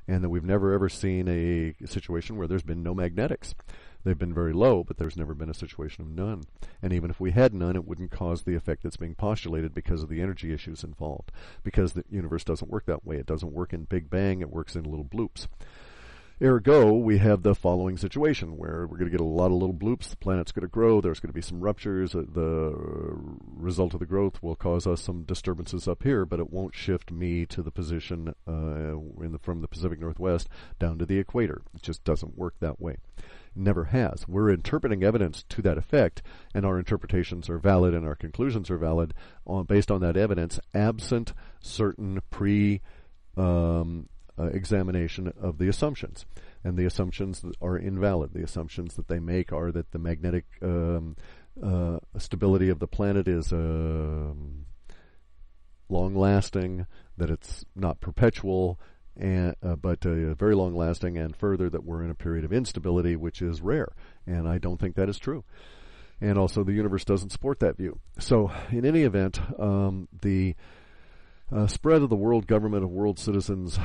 and that we've never ever seen a situation where there's been no magnetics. They've been very low, but there's never been a situation of none. And even if we had none, it wouldn't cause the effect that's being postulated because of the energy issues involved. Because the universe doesn't work that way. It doesn't work in Big Bang. It works in little bloops. Ergo, we have the following situation where we're going to get a lot of little bloops. The planet's going to grow. There's going to be some ruptures. The result of the growth will cause us some disturbances up here, but it won't shift me to the position from the Pacific Northwest down to the equator. It just doesn't work that way. Never has. We're interpreting evidence to that effect, and our interpretations are valid and our conclusions are valid based on that evidence, absent certain examination of the assumptions. And the assumptions are invalid. The assumptions that they make are that the magnetic stability of the planet is long-lasting, that it's not perpetual, but very long-lasting, and further that we're in a period of instability, which is rare. And I don't think that is true. And also the universe doesn't support that view. So in any event, the spread of the world government of world citizens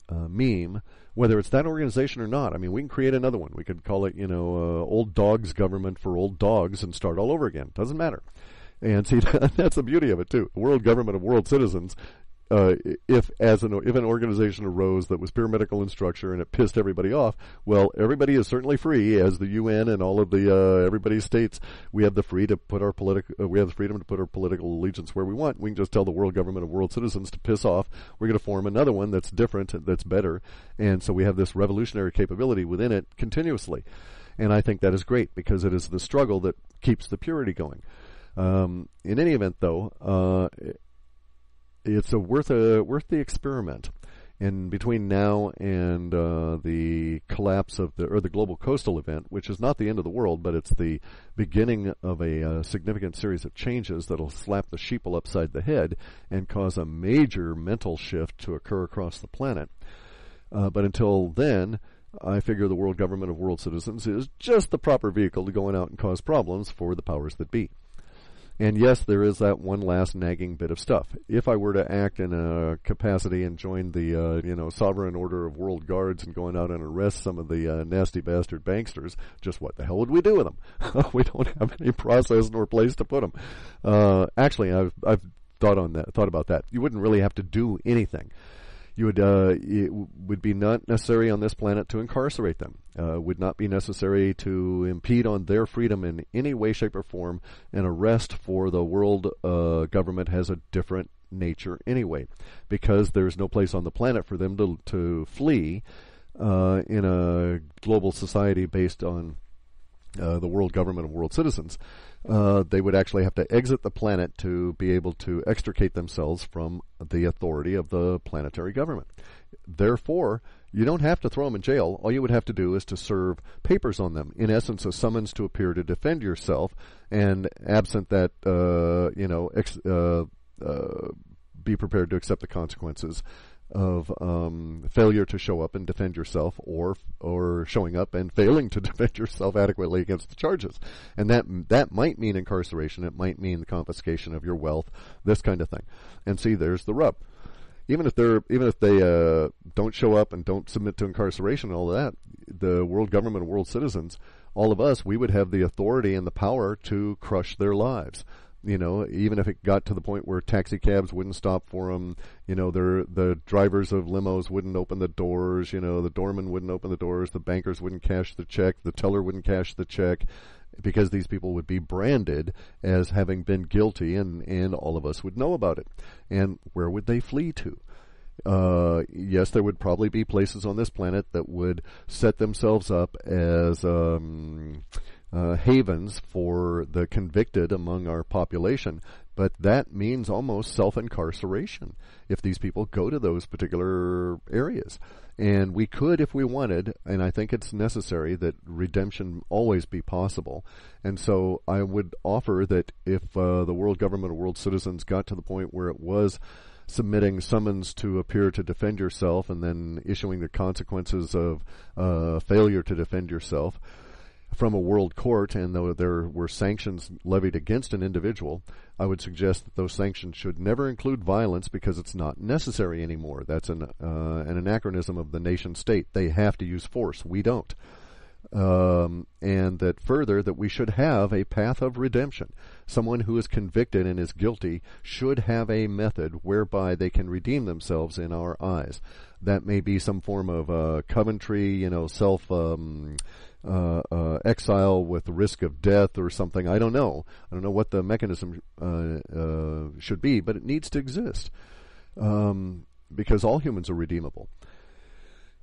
meme, whether it's that organization or not, I mean, we can create another one. We could call it, Old Dogs Government for Old Dogs and start all over again. Doesn't matter. And see, that's the beauty of it too. World government of world citizens. If an organization arose that was pyramidal in structure and it pissed everybody off, well, everybody is certainly free, as the UN and all of the everybody states, we have the freedom to put our political allegiance where we want. We can just tell the world government of world citizens to piss off. We're going to form another one that's different, that's better, and so we have this revolutionary capability within it continuously. And I think that is great because it is the struggle that keeps the purity going. In any event, though, it's worth the experiment. And between now and the collapse of the global coastal event, which is not the end of the world, but it's the beginning of a significant series of changes that'll slap the sheeple upside the head and cause a major mental shift to occur across the planet. But until then, I figure the world government of world citizens is just the proper vehicle to go out and cause problems for the powers that be. And yes, there is that one last nagging bit of stuff. If I were to act in a capacity and join the, Sovereign Order of World Guards and going out and arrest some of the nasty bastard banksters, just what the hell would we do with them? We don't have any process nor place to put them. Actually, I've thought about that. You wouldn't really have to do anything. You would, it would be not necessary on this planet to incarcerate them. Would not be necessary to impede on their freedom in any way, shape, or form. An arrest for the world government has a different nature anyway, because there's no place on the planet for them to flee in a global society based on the world government of world citizens. They would actually have to exit the planet to be able to extricate themselves from the authority of the planetary government. Therefore, you don't have to throw them in jail. All you would have to do is to serve papers on them. In essence, a summons to appear to defend yourself, and absent that, be prepared to accept the consequences of failure to show up and defend yourself, or showing up and failing to defend yourself adequately against the charges. And that might mean incarceration. It might mean the confiscation of your wealth, this kind of thing. And see, there's the rub. Even if they don't show up and don't submit to incarceration and all of that, the world government and world citizens, all of us, we would have the authority and the power to crush their lives. Even if it got to the point where taxi cabs wouldn't stop for them, the drivers of limos wouldn't open the doors, the doorman wouldn't open the doors, the bankers wouldn't cash the check, the teller wouldn't cash the check, because these people would be branded as having been guilty, and all of us would know about it. And where would they flee to? Yes, there would probably be places on this planet that would set themselves up as havens for the convicted among our population, but that means almost self-incarceration if these people go to those particular areas. And we could, if we wanted, and I think it's necessary that redemption always be possible. And so I would offer that if the world government or world citizens got to the point where it was submitting summons to appear to defend yourself and then issuing the consequences of failure to defend yourself, from a world court, and though there were sanctions levied against an individual, I would suggest that those sanctions should never include violence because it's not necessary anymore. That's an anachronism of the nation state. They have to use force. We don't. And that further, that we should have a path of redemption. Someone who is convicted and is guilty should have a method whereby they can redeem themselves in our eyes. That may be some form of Coventry, self exile with the risk of death or something. I don't know. I don't know what the mechanism should be, but it needs to exist because all humans are redeemable.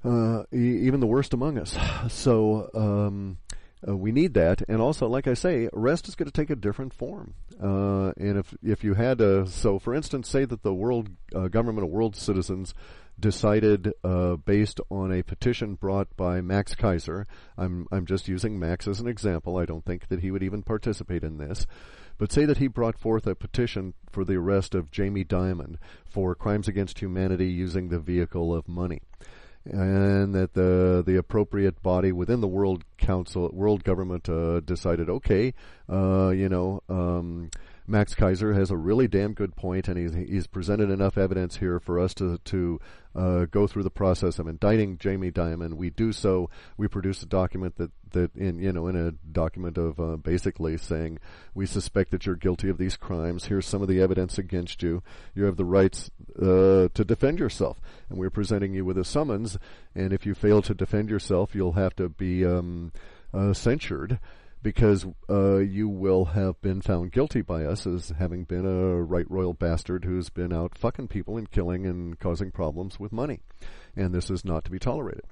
Even the worst among us. So we need that, and also, like I say, arrest is going to take a different form. And if you had so for instance, say that the world government of world citizens decided, based on a petition brought by Max Kaiser. I'm just using Max as an example. I don't think that he would even participate in this. But say that he brought forth a petition for the arrest of Jamie Diamon for crimes against humanity using the vehicle of money. And that the appropriate body within the world government decided, okay, Max Kaiser has a really damn good point, and he's presented enough evidence here for us to go through the process of indicting Jamie Diamon. We do so. We produce a document that in a document of basically saying we suspect that you're guilty of these crimes. Here's some of the evidence against you. You have the rights to defend yourself, and we're presenting you with a summons. And if you fail to defend yourself, you'll have to be censured, because you will have been found guilty by us as having been a right royal bastard who's been out fucking people and killing and causing problems with money. And this is not to be tolerated.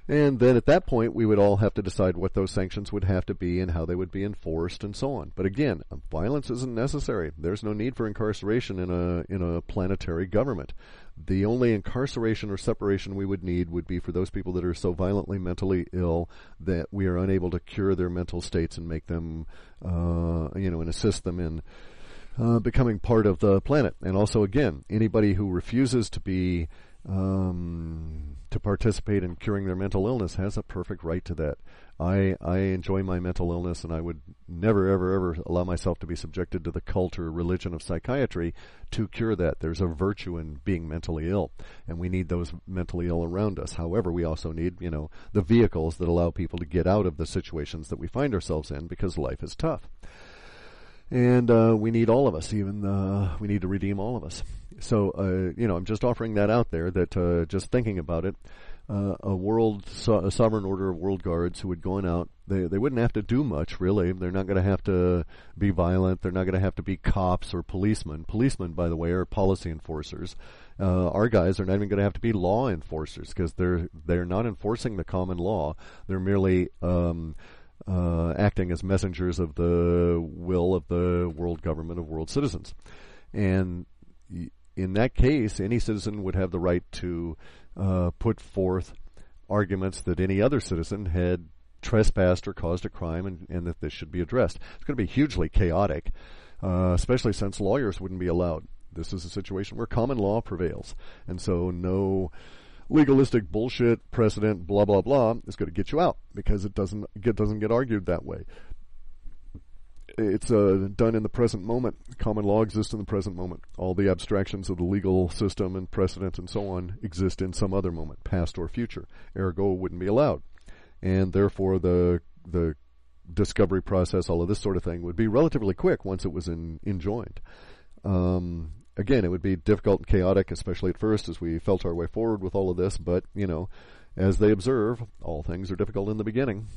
And then at that point, we would all have to decide what those sanctions would have to be and how they would be enforced and so on. But again, violence isn't necessary. There's no need for incarceration in a planetary government. The only incarceration or separation we would need would be for those people that are so violently mentally ill that we are unable to cure their mental states and make them, and assist them in becoming part of the planet. And also, again, anybody who refuses to be to participate in curing their mental illness has a perfect right to that. I enjoy my mental illness, and I would never, ever, ever allow myself to be subjected to the cult or religion of psychiatry to cure that. There's a virtue in being mentally ill, and we need those mentally ill around us. However, we also need, the vehicles that allow people to get out of the situations that we find ourselves in, because life is tough. And we need all of us, we need to redeem all of us. So, I'm just offering that out there, that just thinking about it, a sovereign order of world guards who would go out, they wouldn't have to do much, really. They're not going to have to be violent. They're not going to have to be cops or policemen. Policemen, by the way, are policy enforcers. Our guys are not even going to have to be law enforcers, because they're not enforcing the common law. They're merely acting as messengers of the will of the world government of world citizens. And in that case, any citizen would have the right to put forth arguments that any other citizen had trespassed or caused a crime, and that this should be addressed. It's going to be hugely chaotic, especially since lawyers wouldn't be allowed. This is a situation where common law prevails, and so no legalistic bullshit precedent, blah blah blah, is going to get you out, because it doesn't get argued that way. It's done in the present moment. Common law exists in the present moment. All the abstractions of the legal system and precedent and so on exist in some other moment, past or future. Ergo, wouldn't be allowed, and therefore the discovery process, all of this sort of thing, would be relatively quick once it was enjoined. Again, it would be difficult and chaotic, especially at first, as we felt our way forward with all of this. But, as they observe, all things are difficult in the beginning,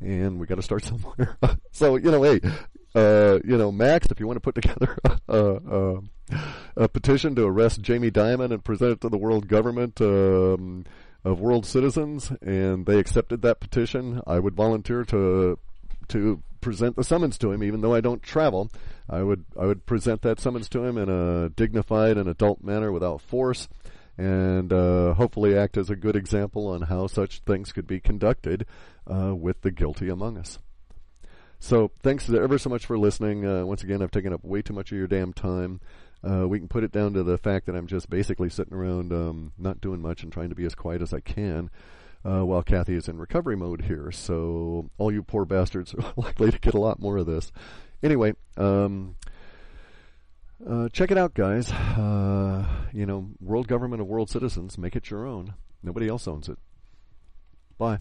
and we got to start somewhere. So, hey, Max, if you want to put together a petition to arrest Jamie Diamon and present it to the world government of world citizens, and they accepted that petition, I would volunteer to present the summons to him, even though I don't travel. I would present that summons to him in a dignified and adult manner without force, and hopefully act as a good example on how such things could be conducted with the guilty among us. So thanks ever so much for listening. Once again, I've taken up way too much of your damn time. We can put it down to the fact that I'm just basically sitting around not doing much and trying to be as quiet as I can. while Kathy is in recovery mode here. So all you poor bastards are likely to get a lot more of this. Anyway, check it out, guys. World government of world citizens. Make it your own. Nobody else owns it. Bye.